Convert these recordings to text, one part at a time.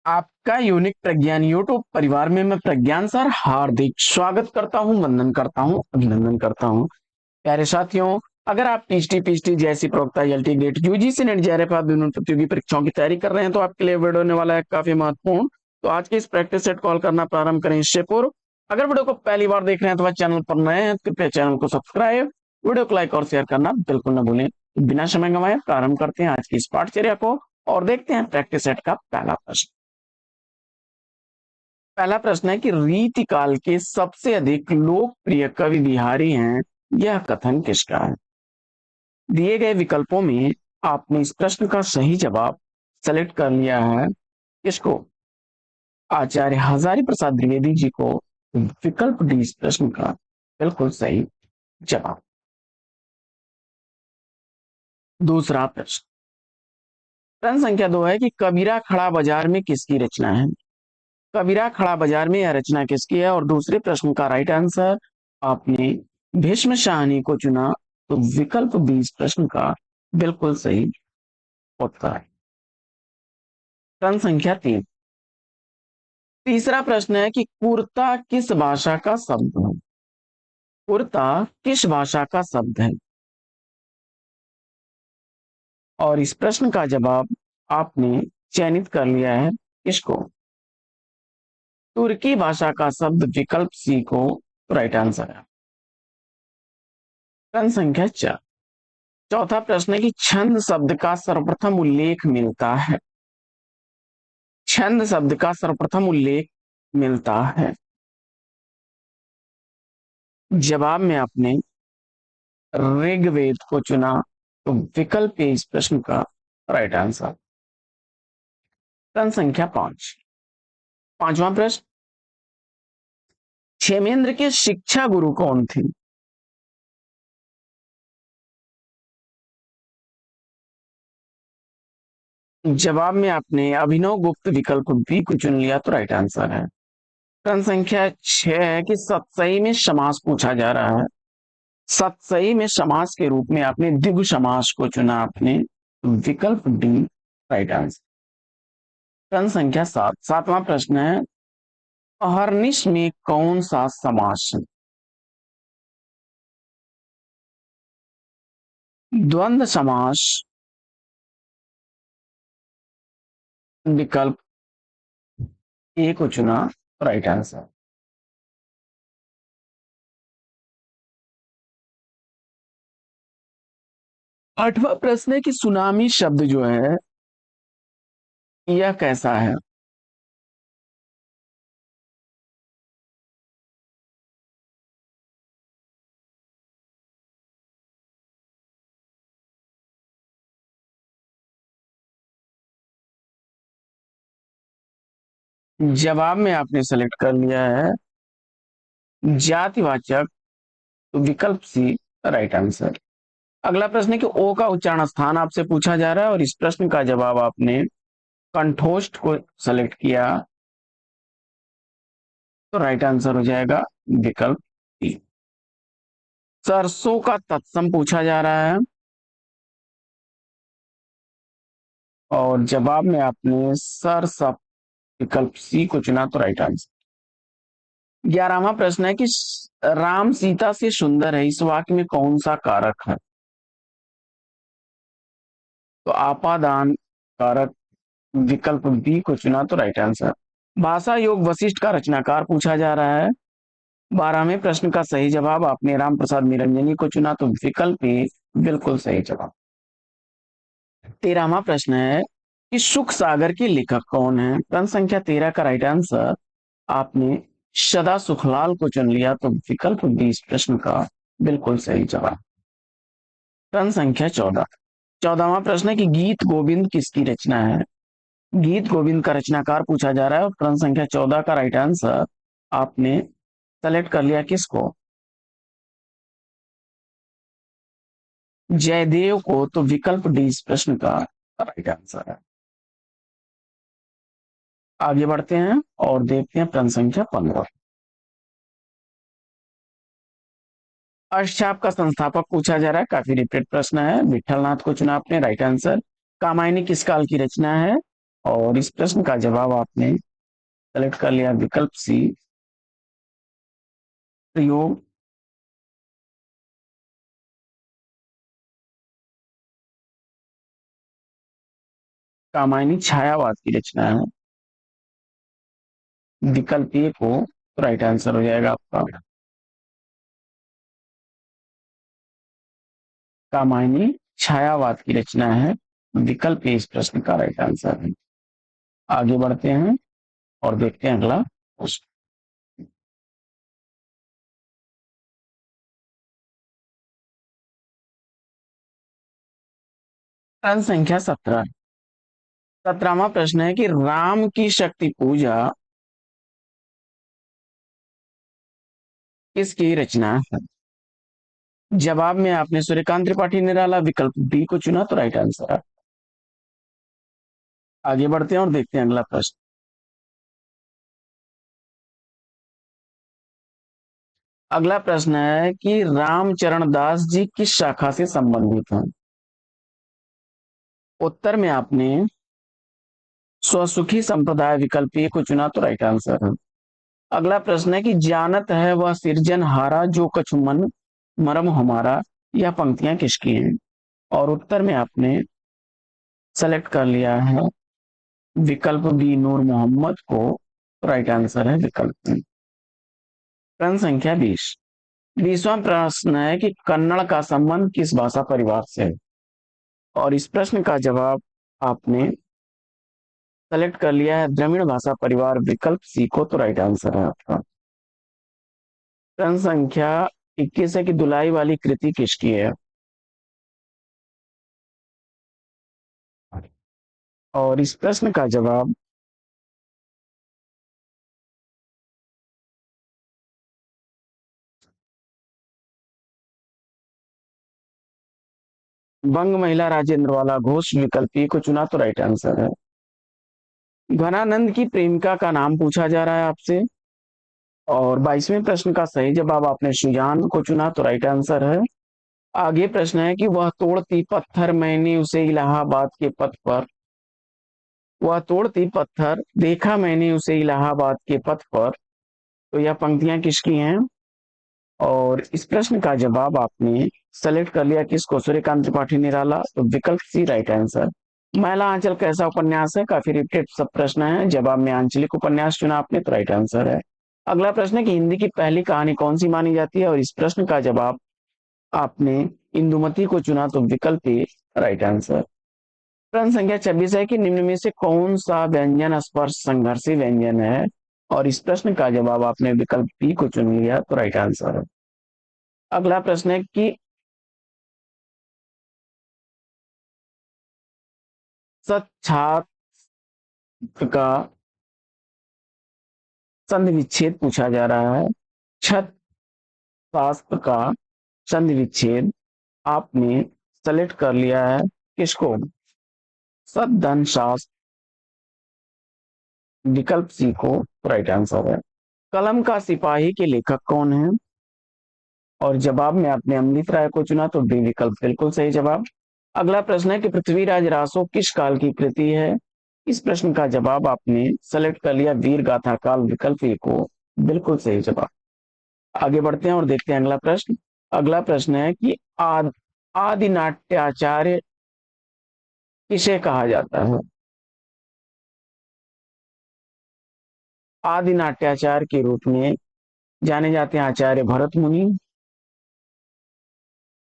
आपका यूनिक प्रज्ञान यूट्यूब परिवार में मैं प्रज्ञान सर हार्दिक स्वागत करता हूं, वंदन करता हूं, अभिनंदन करता हूं। प्यारे साथियों, अगर आप टीएसटी पीएसटी जैसी प्रोक्ता LT GATE UGC NET JRF आप दोनों प्रतियोगी परीक्षाओं की तैयारी कर रहे हैं तो आपके लिए वीडियो होने वाला है काफी महत्वपूर्ण। तो आज के इस प्रैक्टिस सेट कॉल करना प्रारंभ करें इससे पूर्व अगर वीडियो को पहली बार देख रहे हैं तो वह चैनल पर नए हैं तो कृपया चैनल को सब्सक्राइब, वीडियो को लाइक और शेयर करना बिल्कुल न भूलें। तो बिना समय गंवाए प्रारंभ करते हैं आज की इस पाठचर्या को और देखते हैं प्रैक्टिस सेट का पहला प्रश्न। पहला प्रश्न है कि रीतिकाल के सबसे अधिक लोकप्रिय कवि बिहारी हैं, यह कथन किसका है? दिए गए विकल्पों में आपने इस प्रश्न का सही जवाब सेलेक्ट कर लिया है। किसको? आचार्य हजारी प्रसाद द्विवेदी जी को। विकल्प डी इस प्रश्न का बिल्कुल सही जवाब। दूसरा प्रश्न, प्रश्न संख्या 2 है कि कबीरा खड़ा बाजार में किसकी रचना है? कबीरा खड़ा बाजार में यह रचना किसकी है? और दूसरे प्रश्न का राइट आंसर आपने भीष्म शाहनी को चुना, तो विकल्प बी इस प्रश्न का बिल्कुल सही उत्तर है। प्रश्न संख्या 3, तीसरा प्रश्न है कि कुर्ता किस भाषा का शब्द है? कुर्ता किस भाषा का शब्द है? और इस प्रश्न का जवाब आपने चयनित कर लिया है। किसको? तुर्की भाषा का शब्द विकल्प सी को राइट आंसर है। प्रश्न संख्या 4, चौथा प्रश्न है कि छंद शब्द का सर्वप्रथम उल्लेख मिलता है। छंद शब्द का सर्वप्रथम उल्लेख मिलता है। जवाब में आपने ऋग्वेद को चुना, तो विकल्प ए इस प्रश्न का राइट आंसर। प्रश्न संख्या 5, पांचवा प्रश्न, क्षेमेंद्र के शिक्षा गुरु कौन थे? जवाब में आपने अभिनव गुप्त विकल्प बी को चुन लिया, तो राइट आंसर है। प्रश्न संख्या 6 है कि सतसई में समास पूछा जा रहा है। सतसई में समास के रूप में आपने द्विगु समास को चुना, आपने विकल्प डी राइट आंसर। प्रश्न संख्या 7, सातवां प्रश्न है अहर्निश में कौन सा समास है? द्वंद्व समास, विकल्प ए को चुना, राइट आंसर। आठवां प्रश्न है कि सुनामी शब्द जो है यह कैसा है? जवाब में आपने सेलेक्ट कर लिया है जातिवाचक, तो विकल्प सी राइट आंसर। अगला प्रश्न है कि ओ का उच्चारण स्थान आपसे पूछा जा रहा है और इस प्रश्न का जवाब आपने कंठोष्ठ को सेलेक्ट किया, तो राइट आंसर हो जाएगा विकल्प डी। सरसों का तत्सम पूछा जा रहा है और जवाब में आपने सरसप विकल्प सी को चुना, तो राइट आंसर। 11वां प्रश्न है कि राम सीता से सुंदर है, इस वाक्य में कौन सा कारक है? तो आपादान कारक, विकल्प बी को चुना, तो राइट आंसर। भाषा योग वशिष्ठ का रचनाकार पूछा जा रहा है। 12वें प्रश्न का सही जवाब आपने राम प्रसाद निरंजनी को चुना, तो विकल्प ए बिल्कुल सही जवाब। 13वां प्रश्न है कि सुख सागर के लेखक कौन है? प्रश्न संख्या 13 का राइट आंसर आपने सदा सुखलाल को चुन लिया, तो विकल्प बी इस प्रश्न का बिल्कुल सही जवाब। प्रश्न संख्या 14, 14वां प्रश्न है कि गीत गोविंद किसकी रचना है? गीत गोविंद का रचनाकार पूछा जा रहा है और प्रश्न संख्या 14 का राइट आंसर आपने सेलेक्ट कर लिया। किसको? जयदेव को, तो विकल्प डी इस प्रश्न का राइट आंसर है। आगे बढ़ते हैं और देखते हैं प्रश्न संख्या 15। अष्टछाप का संस्थापक पूछा जा रहा है, काफी रिपीट प्रश्न है। विठल नाथ को चुना आपने, राइट आंसर। कामायनी किस काल की रचना है? और इस प्रश्न का जवाब आपने सेलेक्ट कर लिया विकल्प सी, प्रयोग कामायनी छायावाद की रचना है। विकल्प ए को राइट आंसर हो जाएगा आपका। कामायनी छायावाद की रचना है, विकल्प ए इस प्रश्न का राइट आंसर है। आगे बढ़ते हैं और देखते हैं अगला प्रश्न। प्रश्न संख्या 17। 17वां प्रश्न है कि राम की शक्ति पूजा किसकी रचना है। जवाब में आपने सूर्यकांत त्रिपाठी निराला विकल्प बी को चुना तो राइट आंसर है। आगे बढ़ते हैं और देखते हैं अगला प्रश्न। अगला प्रश्न है कि रामचरण दास जी किस शाखा से संबंधित हैं। उत्तर में आपने स्वसुखी संप्रदाय विकल्प ए को चुना तो राइट आंसर है। अगला प्रश्न है कि जानत है वह सिरजनहारा जो कछु मन मरम हमारा, यह पंक्तियां किसकी हैं। और उत्तर में आपने सेलेक्ट कर लिया है विकल्प बी नूर मोहम्मद को, राइट आंसर है विकल्प बी। प्रश्न संख्या 20। 20वां प्रश्न है कि कन्नड़ का संबंध किस भाषा परिवार से है। और इस प्रश्न का जवाब आपने सेलेक्ट कर लिया है द्रविड़ भाषा परिवार विकल्प सी को, तो राइट आंसर है आपका। प्रश्न संख्या 21 है कि धुलाई वाली कृति किसकी है। और इस प्रश्न का जवाब बंग महिला राजेंद्र वाला घोष विकल्प ए को चुना तो राइट आंसर है। घनानंद की प्रेमिका का नाम पूछा जा रहा है आपसे। और 22वें प्रश्न का सही जवाब आपने सुजान को चुना तो राइट आंसर है। आगे प्रश्न है कि वह तोड़ती पत्थर मैंने उसे इलाहाबाद के पथ पर, वह तोड़ती पत्थर देखा मैंने उसे इलाहाबाद के पथ पर, तो यह पंक्तियां किसकी हैं। और इस प्रश्न का जवाब आपने सेलेक्ट कर लिया किसको, सूर्यकांत त्रिपाठी निराला, तो विकल्प सी राइट आंसर। महिला आंचल कैसा उपन्यास है, काफी रिपीटेड सब प्रश्न है। जवाब में आंचलिक उपन्यास चुना आपने तो राइट आंसर है। अगला प्रश्न है कि हिंदी की पहली कहानी कौन सी मानी जाती है। और इस प्रश्न का जवाब आपने इंदुमती को चुना तो विकल्प ए राइट आंसर। प्रश्न संख्या 26 है कि निम्न में से कौन सा व्यंजन स्पर्श संघर्षी व्यंजन है। और इस प्रश्न का जवाब आपने विकल्प बी को चुन लिया तो राइट आंसर है। अगला प्रश्न है कि सच्छात्र का संधि विच्छेद पूछा जा रहा है। छत शास्त्र का संधि विच्छेद आपने सेलेक्ट कर लिया है किसको, सदन शास्त्र विकल्प सी को, राइट आंसर है। कलम का सिपाही के लेखक कौन है। और जवाब में आपने अमृत राय को चुना तो डी विकल्प बिल्कुल सही जवाब। अगला प्रश्न है कि पृथ्वीराज रासो किस काल की कृति है। इस प्रश्न का जवाब आपने सेलेक्ट कर लिया वीर गाथा काल विकल्प ए को, बिल्कुल सही जवाब। आगे बढ़ते हैं और देखते हैं अगला प्रश्न। अगला प्रश्न है कि आदि नाट्याचार्य किसे कहा जाता है। आदि नाट्याचार्य के रूप में जाने जाते हैं आचार्य भरत मुनि।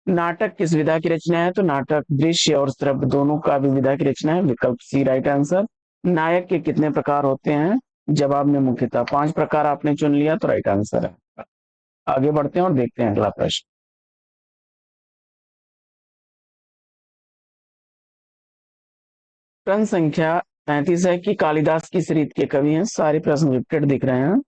नाटक किस विधा की रचना है, तो नाटक दृश्य और श्रव्य दोनों का भी विधा की रचना है, विकल्प सी राइट आंसर। नायक के कितने प्रकार होते हैं। जवाब में मुख्यतः 5 प्रकार आपने चुन लिया तो राइट आंसर है। आगे बढ़ते हैं और देखते हैं अगला प्रश्न। प्रश्न संख्या 33 है कि कालिदास किस रीत के कवि हैं। सारे प्रश्न रिपीटेड दिख रहे हैं।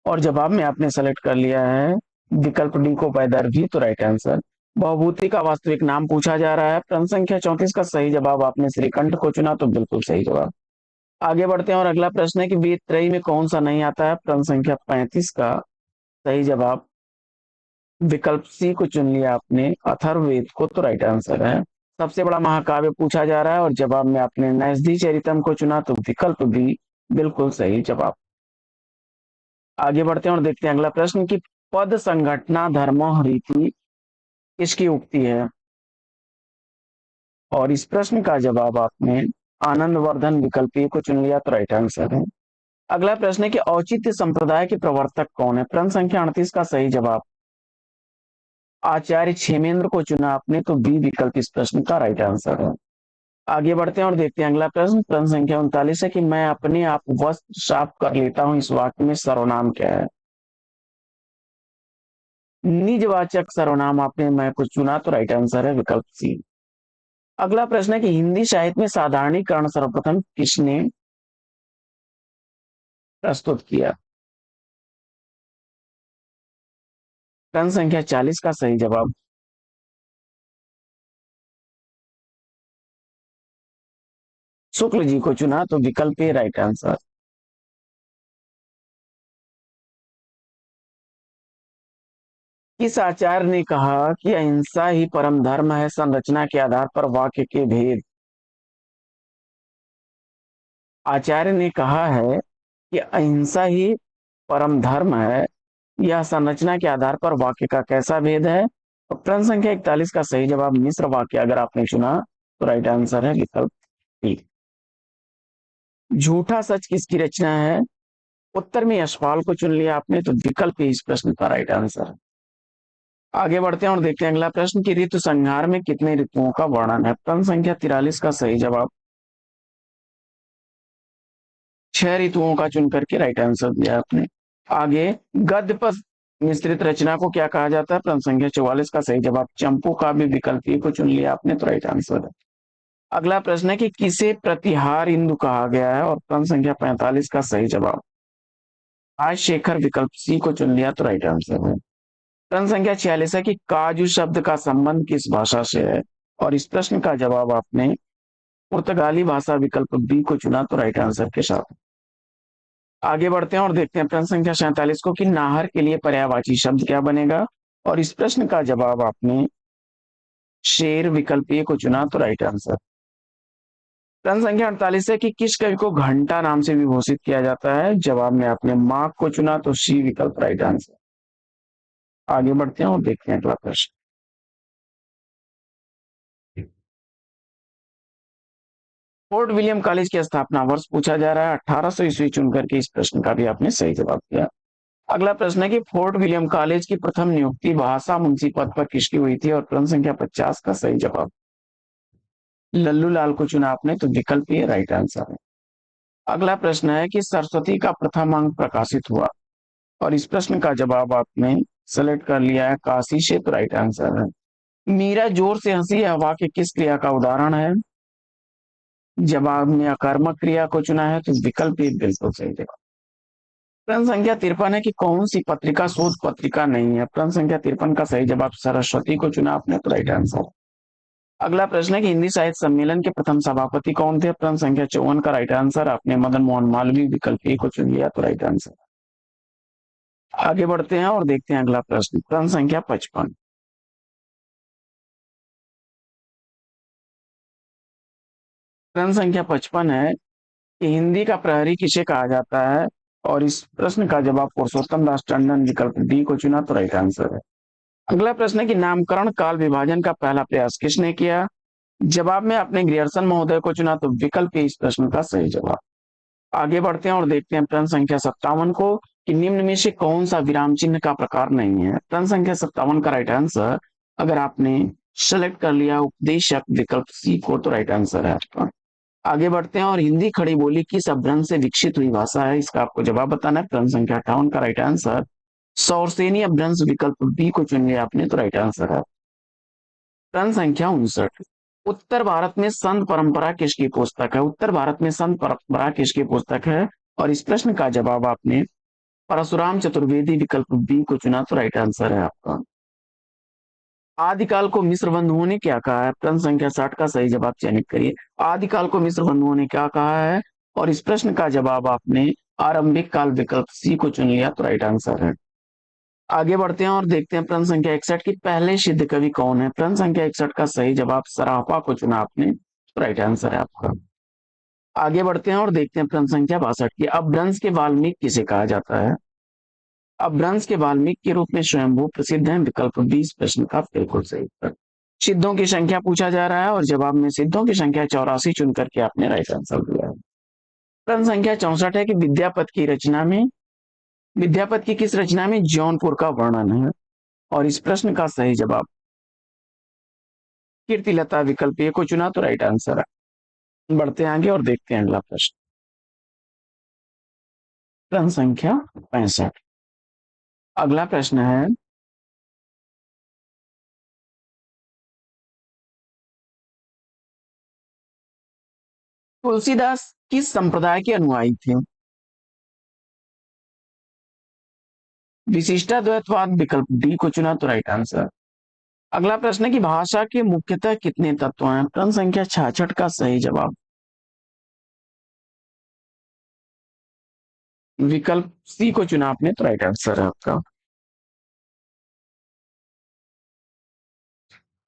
और जवाब में आपने सेलेक्ट कर लिया है विकल्प डी को वैदर्भी तो राइट आंसर। बहुभूति का वास्तविक नाम पूछा जा रहा है। प्रश्न संख्या 34 का सही जवाब आपने श्रीकंठ को चुना तो बिल्कुल सही जवाब। आगे बढ़ते हैं और अगला प्रश्न है कि वेद त्रयी में कौन सा नहीं आता है। प्रश्न संख्या 35 का सही जवाब विकल्प सी को चुन लिया आपने अथर्ववेद को तो राइट आंसर है। सबसे बड़ा महाकाव्य पूछा जा रहा है और जवाब में आपने नैषधि चरितम को चुना, तो विकल्प बी बिल्कुल सही जवाब। आगे बढ़ते हैं और देखते हैं अगला प्रश्न कि पद संघटना धर्मो रीति किसकी उक्ति है, और इस प्रश्न का जवाब आपने आनंदवर्धन विकल्प ए को चुन लिया, तो राइट आंसर है। अगला प्रश्न है कि औचित्य संप्रदाय के प्रवर्तक कौन है, प्रश्न संख्या 38 का सही जवाब आचार्य क्षेमेंद्र को चुना आपने, तो बी विकल्प इस प्रश्न का राइट आंसर है। आगे बढ़ते हैं और देखते हैं अगला प्रश्न, प्रश्न संख्या 39 है कि मैं अपने आप वस्त्र साफ कर लेता हूं, इस वाक्य में सर्वनाम क्या है। निजवाचक सर्वनाम आपने मैं को चुना, तो राइट आंसर है विकल्प सी। अगला प्रश्न है कि हिंदी साहित्य में साधारणीकरण सर्वप्रथम किसने प्रस्तुत किया, प्रश्न संख्या 40 का सही जवाब शुक्ल जी को चुना, तो विकल्प ए राइट आंसर। किस आचार्य ने कहा कि अहिंसा ही परम धर्म है, संरचना के आधार पर वाक्य के भेद। आचार्य ने कहा है कि अहिंसा ही परम धर्म है, यह संरचना के आधार पर वाक्य का कैसा भेद है। और प्रश्न संख्या 41 का सही जवाब मिश्र वाक्य अगर आपने चुना, तो राइट आंसर है विकल्प बी। झूठा सच किसकी रचना है, उत्तर में यशपाल को चुन लिया आपने, तो विकल्प ए इस प्रश्न का राइट आंसर है। आगे बढ़ते हैं और देखते हैं अगला प्रश्न कि ऋतु संहार में कितने ऋतुओं का वर्णन है, प्रश्न संख्या 43 का सही जवाब 6 ऋतुओं का चुन करके राइट आंसर दिया आपने। आगे गद्य पद मिश्रित रचना को क्या कहा जाता है, प्रश्न संख्या 44 का सही जवाब चंपू काव्य विकल्प ए को चुन लिया आपने, तो राइट आंसर है। अगला प्रश्न है कि किसे प्रतिहार इंदु कहा गया है, और प्रश्न संख्या 45 का सही जवाब राजशेखर विकल्प सी को चुन लिया, तो राइट आंसर है। प्रश्न संख्या 46 है कि काजू शब्द का संबंध किस भाषा से है, और इस प्रश्न का जवाब आपने पुर्तगाली भाषा विकल्प बी को चुना, तो राइट आंसर के साथ। आगे बढ़ते हैं और देखते हैं प्रश्न संख्या 47 को कि नाहर के लिए पर्यायवाची शब्द क्या बनेगा, और इस प्रश्न का जवाब आपने शेर विकल्प ए को चुना, तो राइट आंसर। प्रश्न संख्या 48 है कि किस कवि को घंटा नाम से विभूषित किया जाता है, जवाब में आपने मार्क को चुना, तो सी विकल्प राइट आंसर। आगे बढ़ते हैं और देखते हैं अगला प्रश्न। फोर्ट विलियम कॉलेज की स्थापना वर्ष पूछा जा रहा है, 1800 ईस्वी चुन करके इस प्रश्न का भी आपने सही जवाब दिया। अगला प्रश्न है कि फोर्ट विलियम कॉलेज की प्रथम नियुक्ति भाषा मुंशी पद पर किसकी हुई थी, और प्रश्न संख्या 50 का सही जवाब लल्लू लाल को चुना आपने, तो विकल्प ये राइट आंसर है। अगला प्रश्न है कि सरस्वती का प्रथम अंक प्रकाशित हुआ, और इस प्रश्न का जवाब आपने सेलेक्ट कर लिया है काशी से, तो राइट आंसर है। मीरा जोर से हंसी यह वाक्य किस क्रिया का उदाहरण है, जवाब में अकर्मक क्रिया को चुना है, तो विकल्प एक बिल्कुल सही जवाब। प्रश्न संख्या 53 है कि कौन सी पत्रिका शोध पत्रिका नहीं है, प्रश्न संख्या 53 का सही जवाब सरस्वती को चुना आपने, तो राइट आंसर। अगला प्रश्न है कि हिंदी साहित्य सम्मेलन के प्रथम सभापति कौन थे, प्रश्न संख्या 54 का राइट आंसर आपने मदन मोहन मालवीय विकल्प ए को चुन लिया, तो राइट आंसर। आगे बढ़ते हैं और देखते हैं अगला प्रश्न, प्रश्न संख्या 55। प्रश्न संख्या 55 है कि हिंदी का प्रहरी किसे कहा जाता है, और इस प्रश्न का जवाब पुरुषोत्तम दास टंडन विकल्प डी को चुना, तो राइट आंसर है। अगला प्रश्न है कि नामकरण काल विभाजन का पहला प्रयास किसने किया, जवाब में आपने ग्रियर्सन महोदय को चुना, तो विकल्प ए इस प्रश्न का सही जवाब। आगे बढ़ते हैं और देखते हैं प्रश्न संख्या 57 को कि निम्न में से कौन सा विराम चिन्ह का प्रकार नहीं है, प्रश्न संख्या 57 का राइट आंसर अगर आपने सेलेक्ट कर लिया उपदेशक विकल्प सी को, तो राइट आंसर है आपका। आगे बढ़ते हैं और हिंदी खड़ी बोली किस अपभ्रंश से विकसित हुई भाषा है, इसका आपको जवाब बताना है, प्रश्न संख्या 58 का राइट आंसर सौरसेनी अपभ्रंश विकल्प बी को चुन लिया आपने, तो राइट आंसर है। प्रश्न संख्या 59, उत्तर भारत में संत परंपरा किसकी पुस्तक है, उत्तर भारत में संत परंपरा किसकी पुस्तक है, और इस प्रश्न का जवाब आपने परशुराम चतुर्वेदी विकल्प बी को चुना, तो राइट आंसर है आपका। आदिकाल को मिस्र बंधुओं ने क्या कहा है, प्रश्न संख्या 60 का सही जवाब चयनित करिए। आदिकाल को मिस्र बंधुओं ने क्या कहा है, और इस प्रश्न का जवाब आपने आरंभिक काल विकल्प सी को चुन लिया, तो राइट आंसर है। आगे बढ़ते हैं और देखते हैं प्रश्न संख्या 61 की पहले सिद्ध कवि कौन है। प्रश्न संख्या 61 का सही जवाब सराफा को चुना आपने, राइट आंसर है आपका। आगे बढ़ते हैं और देखते हैं प्रश्न संख्या 62 की अपभ्रंश के वाल्मीकि किसे कहा जाता है। अपभ्रंश के वाल्मीकि के रूप में स्वयंभू प्रसिद्ध है। विकल्प 20 प्रश्न का बिल्कुल सही उत्तर। सिद्धों की संख्या पूछा जा रहा है और जवाब में सिद्धों की संख्या 84 चुन करके आपने राइट आंसर दिया है। प्रश्न संख्या 64 है कि विद्यापति की किस रचना में जौनपुर का वर्णन है। और इस प्रश्न का सही जवाब कीर्तिलता विकल्प ए को चुना तो राइट आंसर है। बढ़ते हैं आगे और देखते हैं अगला प्रश्न। प्रश्न संख्या 65। अगला प्रश्न है तुलसीदास किस संप्रदाय के अनुयायी थे। विशिष्टाद्वैतवाद विकल्प डी को चुना तो राइट आंसर। अगला प्रश्न है कि भाषा के मुख्यतः कितने तत्व हैं। प्रश्न संख्या 66 का सही जवाब विकल्प सी को चुना आपने तो राइट आंसर है आपका।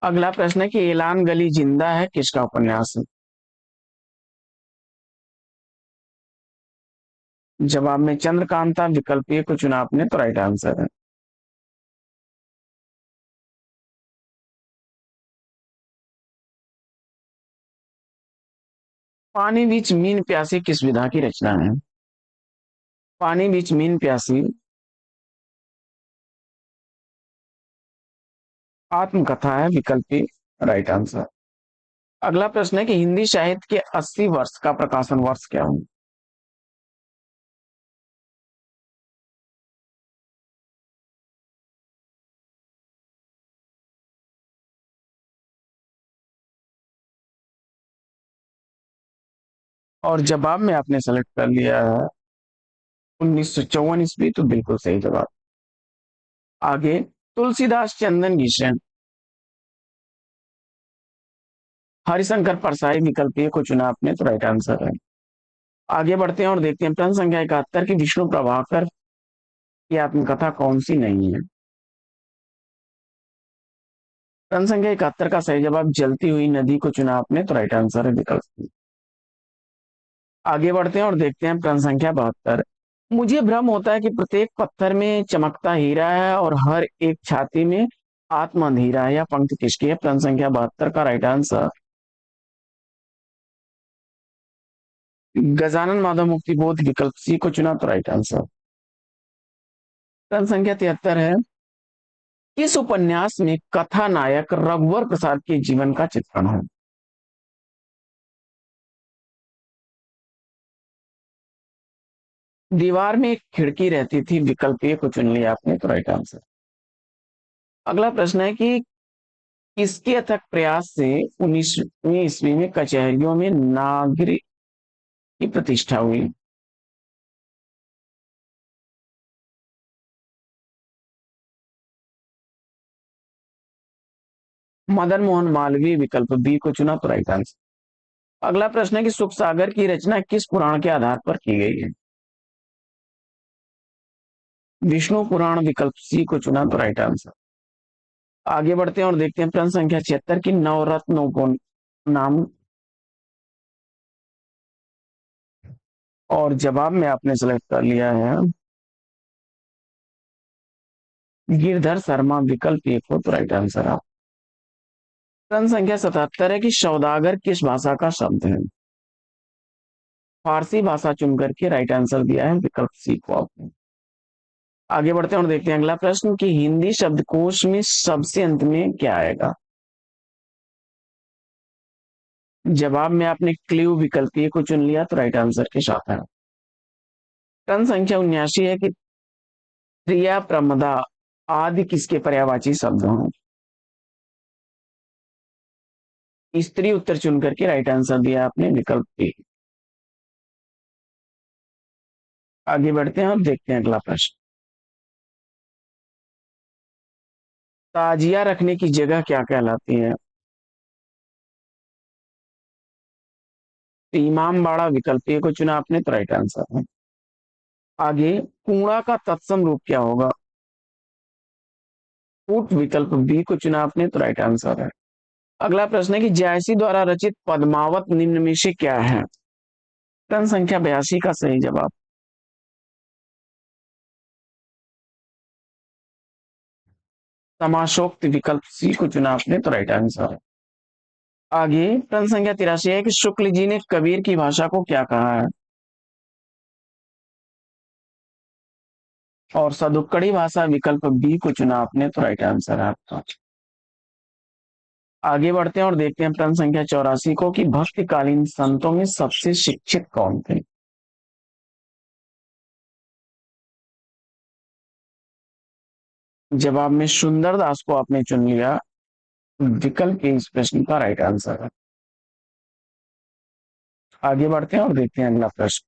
अगला प्रश्न है कि एलान गली जिंदा है किसका उपन्यास है। जवाब में चंद्रकांता विकल्प ए को चुना आपने तो राइट आंसर है। पानी बीच मीन प्यासी किस विधा की रचना है। पानी बीच मीन प्यासी आत्मकथा है विकल्प ए राइट आंसर। अगला प्रश्न है कि हिंदी साहित्य के 80 वर्ष का प्रकाशन वर्ष क्या हो। और जवाब में आपने सेलेक्ट कर लिया है 1954 ईस्वी तो बिल्कुल सही जवाब। आगे तुलसीदास चंदन घिसन हरिशंकर परसाई विकल्प ए को चुना आपने तो राइट आंसर है। आगे बढ़ते हैं और देखते हैं प्रश्न संख्या 71 की विष्णु प्रभाकर की आत्मकथा कौन सी नहीं है। प्रश्न संख्या 71 का सही जवाब जलती हुई नदी को चुना आपने तो राइट आंसर है विकल्प सी। आगे बढ़ते हैं और देखते हैं प्रश्न संख्या 72। मुझे भ्रम होता है कि प्रत्येक पत्थर में चमकता हीरा है और हर एक छाती में आत्मा हीरा है। यह पंक्ति किसकी है। प्रश्न संख्या 72 का राइट आंसर गजानन माधव मुक्ति बोध विकल्प सी को चुना तो राइट आंसर। प्रश्न संख्या 73 है किस उपन्यास में कथा नायक रघुवर प्रसाद के जीवन का चित्रण है। दीवार में एक खिड़की रहती थी विकल्प ए को चुन लिया आपने तो राइट आंसर। अगला प्रश्न है कि किसके अथक प्रयास से 19वीं ईस्वी में कचहरियों में नागरिक की प्रतिष्ठा हुई। मदन मोहन मालवीय विकल्प बी को चुना तो राइट आंसर। अगला प्रश्न है कि सुख सागर की रचना किस पुराण के आधार पर की गई है। विष्णु पुराण विकल्प सी को चुना तो राइट आंसर। आगे बढ़ते हैं और देखते हैं प्रश्न संख्या 76 की नवरत्नों को नाम और जवाब में आपने सेलेक्ट कर लिया है गिरधर शर्मा विकल्प एक हो तो राइट आंसर आप। प्रश्न संख्या 77 है कि सौदागर किस भाषा का शब्द है। फारसी भाषा चुन करके राइट आंसर दिया है विकल्प सी को आपने। आगे बढ़ते हैं और देखते हैं अगला प्रश्न कि हिंदी शब्दकोश में सबसे अंत में क्या आएगा। जवाब में आपने क्ल्यू विकल्प ए को चुन लिया तो राइट आंसर के साथ है। प्रश्न संख्या 79 है कि क्रिया प्रमदा आदि किसके पर्यायवाची शब्द हैं। स्त्री उत्तर चुन करके राइट आंसर दिया आपने विकल्प बी। आगे बढ़ते हैं और देखते हैं अगला प्रश्न। ताजिया रखने की जगह क्या कहलाती है। इमामबाड़ा विकल्प ए को चुना आपने तो राइट आंसर है। आगे कूड़ा का तत्सम रूप क्या होगा। ऊंट विकल्प बी को चुना आपने, तो राइट आंसर है। अगला प्रश्न है कि जायसी द्वारा रचित पद्मावत निम्न में से क्या है? प्रश्न संख्या 82 का सही जवाब समासोक्त विकल्प सी को चुना आपने, तो राइट आंसर है। आगे प्रश्न संख्या 83 है कि शुक्ल जी ने कबीर की भाषा को क्या कहा है? और सदुक्कड़ी भाषा विकल्प बी को चुना आपने, तो राइट आंसर है आपका। आगे बढ़ते हैं और देखते हैं प्रश्न संख्या 84 को कि भक्तिकालीन संतों में सबसे शिक्षित कौन थे? जवाब में सुंदर दास को आपने चुन लिया, विकल्प ए इस प्रश्न का राइट आंसर है। आगे बढ़ते हैं और देखते हैं अगला प्रश्न।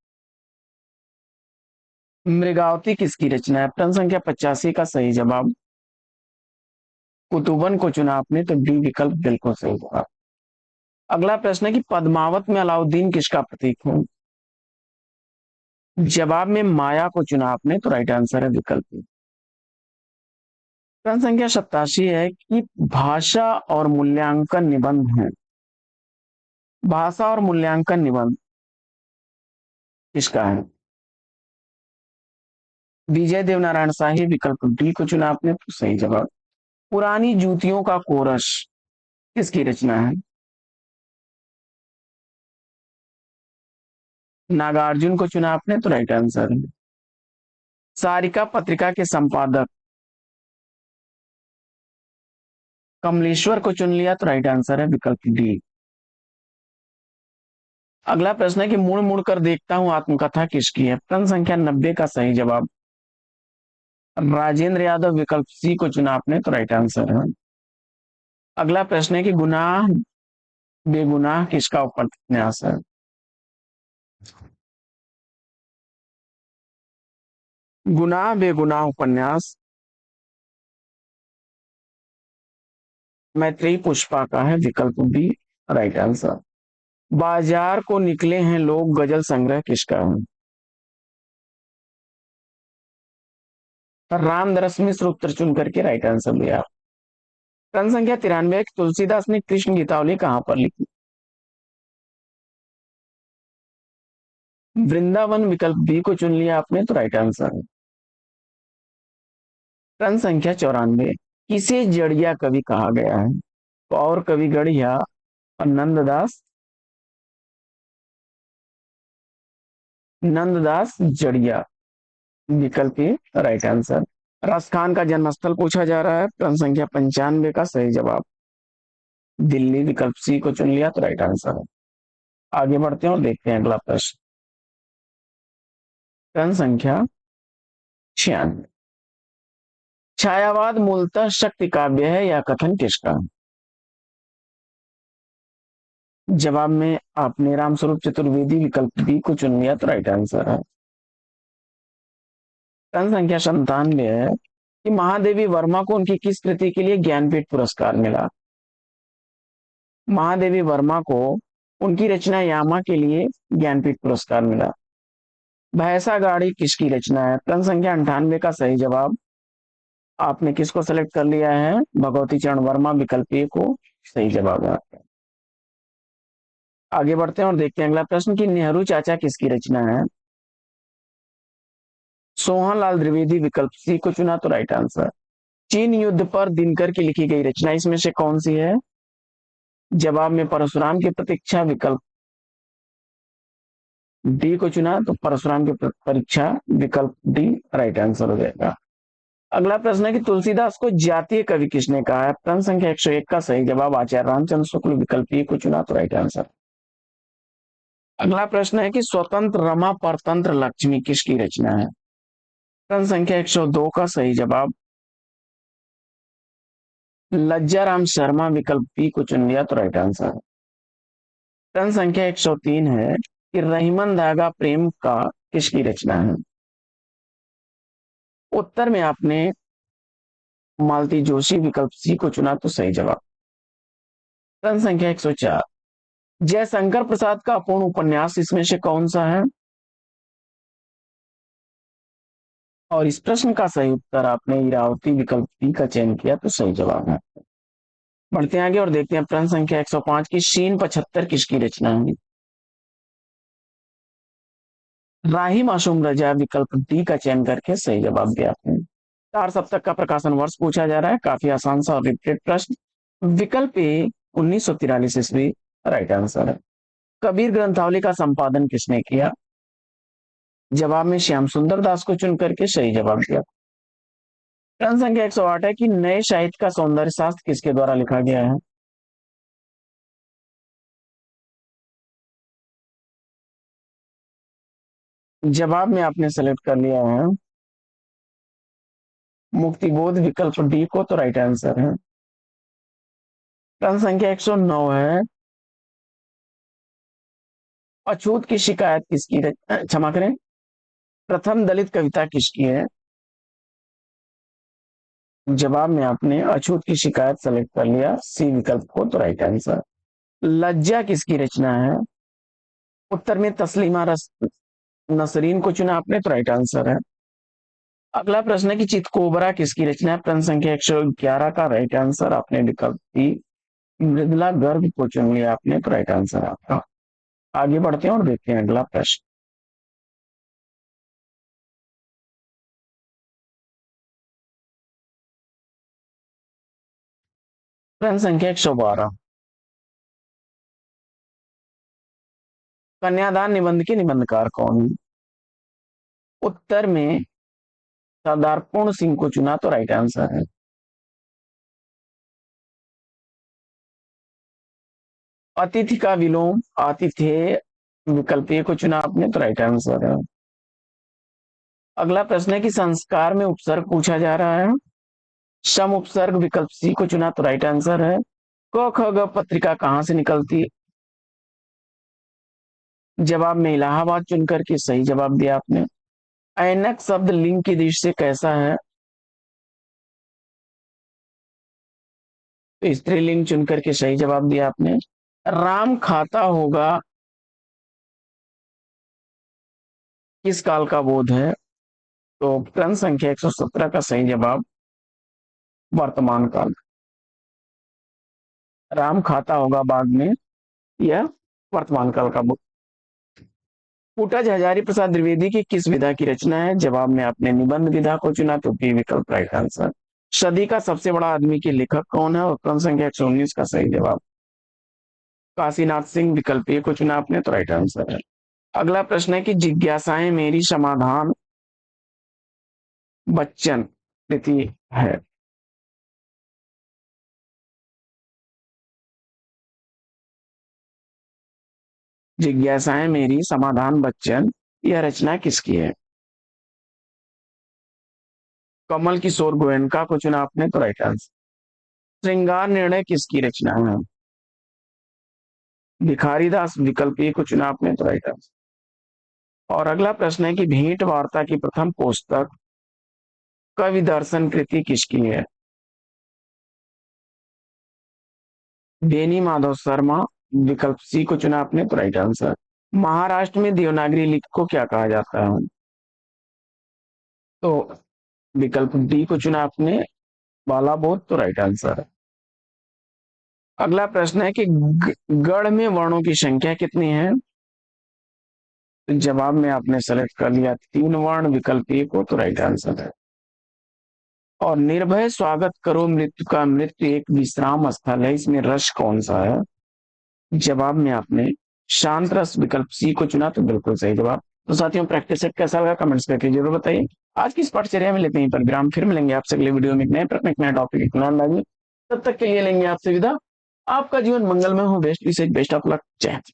मृगावती किसकी रचना है? प्रश्न संख्या 85 का सही जवाब कुतुबन को चुना आपने, तो डी विकल्प बिल्कुल सही जवाब। अगला प्रश्न है कि पद्मावत में अलाउद्दीन किसका प्रतीक है? जवाब में माया को चुना आपने, तो राइट आंसर है विकल्प बी। प्रश्न संख्या 87 है कि भाषा और मूल्यांकन निबंध है। भाषा और मूल्यांकन निबंध किसका है? विजय देवनारायण शाही, विकल्प डी को चुना आपने, तो सही जवाब। पुरानी जूतियों का कोरस किसकी रचना है? नागार्जुन को चुना आपने, तो राइट आंसर है। सारिका पत्रिका के संपादक कमलेश्वर को चुन लिया, तो राइट आंसर है विकल्प डी। अगला प्रश्न है कि मुड़ मुड़ कर देखता हूं आत्मकथा किसकी है? प्रश्न संख्या 90 का सही जवाब राजेंद्र यादव, विकल्प सी को चुना आपने, तो राइट आंसर है। अगला प्रश्न है कि गुनाह बेगुनाह किसका उपन्यास है? गुनाह बेगुनाह उपन्यास मैत्रेयी पुष्पा का है, विकल्प बी राइट आंसर। बाजार को निकले हैं लोग गजल संग्रह किसका है? रामदरस मिश्र उत्तर चुन करके राइट आंसर दिया। प्रश्न संख्या 93, तुलसीदास ने कृष्ण गीतावली कहां पर लिखी? वृंदावन, विकल्प बी को चुन लिया आपने, तो राइट आंसर है। प्रश्न संख्या 94, किसे जड़िया कवि कहा गया है? और कवि गढ़िया और नंददास, नंददास जड़िया, विकल्प ए राइट आंसर। रस खान का जन्मस्थल पूछा जा रहा है, प्रश्न संख्या 95 का सही जवाब दिल्ली, विकल्प सी को चुन लिया, तो राइट आंसर है। आगे बढ़ते हैं और देखते हैं अगला प्रश्न। प्रश्न संख्या 96, छायावाद मूलतः शक्ति काव्य है या कथन किसका? जवाब में आपने रामस्वरूप चतुर्वेदी, विकल्प बी को चुन लिया, तो राइट आंसर है। प्रश्न संख्या 97 है कि महादेवी वर्मा को उनकी किस कृति के लिए ज्ञानपीठ पुरस्कार मिला? महादेवी वर्मा को उनकी रचना यामा के लिए ज्ञानपीठ पुरस्कार मिला। भैंसा गाड़ी किसकी रचना है? प्रश्न संख्या 98 का सही जवाब आपने किसको सेलेक्ट कर लिया है? भगवती चरण वर्मा, विकल्प ए को सही जवाब है आपका। आगे बढ़ते हैं और देखते हैं अगला प्रश्न कि नेहरू चाचा किसकी रचना है? सोहन लाल द्विवेदी, विकल्प सी को चुना, तो राइट आंसर। चीन युद्ध पर दिनकर की लिखी गई रचना इसमें से कौन सी है? जवाब में परशुराम की प्रतीक्षा, विकल्प डी को चुना, तो परशुराम की परीक्षा, विकल्प डी राइट आंसर हो जाएगा। अगला प्रश्न है कि तुलसीदास को जातीय कवि किसने कहा है? प्रश्न संख्या 101 का सही जवाब आचार्य रामचंद्र शुक्ल, विकल्प ए को चुना, तो राइट आंसर। अगला प्रश्न है कि स्वतंत्र रमा परतंत्र लक्ष्मी किसकी रचना है? प्रश्न संख्या 102 का सही जवाब लज्जाराम शर्मा, विकल्प बी को चुन लिया, तो राइट आंसर। प्रश्न संख्या 103 है कि रहीमन धागा प्रेम का किसकी रचना है? उत्तर में आपने मालती जोशी, विकल्प सी को चुना, तो सही जवाब। प्रश्न संख्या 104, जयशंकर प्रसाद का अपूर्ण उपन्यास इसमें से कौन सा है? और इस प्रश्न का सही उत्तर आपने इरावती विकल्प डी का चयन किया, तो सही जवाब है। बढ़ते हैं आगे और देखते हैं प्रश्न संख्या 105 की शीन 75 किसकी रचना है। राही मासूम रजा विकल्प डी का चयन करके सही जवाब दिया आपने। चार सप्तक का प्रकाशन वर्ष पूछा जा रहा है, काफी आसान सा और रिपीटेड प्रश्न। विकल्प ए 1943 ईस्वी राइट आंसर है। कबीर ग्रंथावली का संपादन किसने किया। जवाब में श्याम सुंदर दास को चुन करके सही जवाब दिया। प्रश्न संख्या 108 है कि नए साहित्य का सौंदर्य शास्त्र किसके द्वारा लिखा गया है। जवाब में आपने सेलेक्ट कर लिया है मुक्तिबोध विकल्प डी को, तो राइट आंसर है। प्रश्न संख्या 109 है अछूत की शिकायत किसकी क्षमा करें, प्रथम दलित कविता किसकी है। जवाब में आपने अछूत की शिकायत सेलेक्ट कर लिया सी विकल्प को, तो राइट आंसर। लज्जा किसकी रचना है। उत्तर में तस्लीमा नसरीन को चुना आपने, तो राइट आंसर है। अगला प्रश्न है कि चितकोबरा किसकी रचना है। प्रश्न संख्या 111 का राइट आंसर आपने विकल्प डी मृदुला गर्ग को चुन लिया आपने, तो राइट आंसर आपका। आगे बढ़ते हैं और देखते हैं अगला प्रश्न। प्रश्न संख्या 112 कन्यादान निबंध के निबंधकार कौन है। उत्तर में सरदार पूर्ण सिंह को चुना, तो राइट आंसर है। अतिथि का विलोम आतिथ्य विकल्प ए को चुना आपने, तो राइट आंसर है। अगला प्रश्न है कि संस्कार में उपसर्ग पूछा जा रहा है। सम उपसर्ग विकल्प सी को चुना, तो राइट आंसर है। क ख ग पत्रिका कहां से निकलती। जवाब में इलाहाबाद चुन करके सही जवाब दिया आपने। ऐनक शब्द लिंग की दृष्टि से कैसा है। तो स्त्रीलिंग चुन करके सही जवाब दिया आपने। राम खाता होगा किस काल का बोध है। तो प्रश्न संख्या 117 का सही जवाब वर्तमान काल। राम खाता होगा बाद में, यह वर्तमान काल का बोध। पुटज हजारी प्रसाद द्विवेदी की किस विधा की रचना है। जवाब में आपने निबंध विधा को चुना, तो बी विकल्प राइट आंसर। सदी का सबसे बड़ा आदमी के लेखक कौन है। और प्रश्न संख्या 119 का सही जवाब काशीनाथ सिंह विकल्प ए को चुना आपने, तो राइट आंसर है। अगला प्रश्न है कि जिज्ञासाएं मेरी समाधान बच्चन कृति है। जिज्ञासाएं मेरी समाधान बच्चन, यह रचना किसकी है। कमल किशोर गोयनका को चुना आपने, तो राइट आंसर। श्रृंगार निर्णय किसकी रचना है। भिखारीदास विकल्प ए को चुना आपने, तो राइट आंसर। और अगला प्रश्न है कि भेंट वार्ता की प्रथम पुस्तक कवि दर्शन कृति किसकी है। बेनी माधव शर्मा विकल्प सी को चुना आपने, तो राइट आंसर। महाराष्ट्र में देवनागरी लिपि को क्या कहा जाता है। तो विकल्प डी को चुना आपने बाला बोध, तो राइट आंसर है। अगला प्रश्न है कि गढ़ में वर्णों की संख्या कितनी है। तो जवाब में आपने सेलेक्ट कर लिया 3 वर्ण विकल्प ए को, तो राइट आंसर है। और निर्भय स्वागत करो मृत्यु का, मृत्यु एक विश्राम स्थल है, इसमें रस कौन सा है। जवाब में आपने शांत रस विकल्प सी को चुना, तो बिल्कुल सही जवाब। तो साथियों प्रैक्टिस सेट कैसा लगा कमेंट्स करके जरूर बताइए। आज की इस पाठचर्या में लेते हैं पर विराम, फिर मिलेंगे आपसे अगले वीडियो में एक नए प्रश्न एक नया टॉपिक एक नया अंदाज में। तब तक के लिए लेंगे आपसे विदा। आपका जीवन मंगलमय हो। बेस्ट विशेष बेस्ट ऑफ लक। जय हिंद।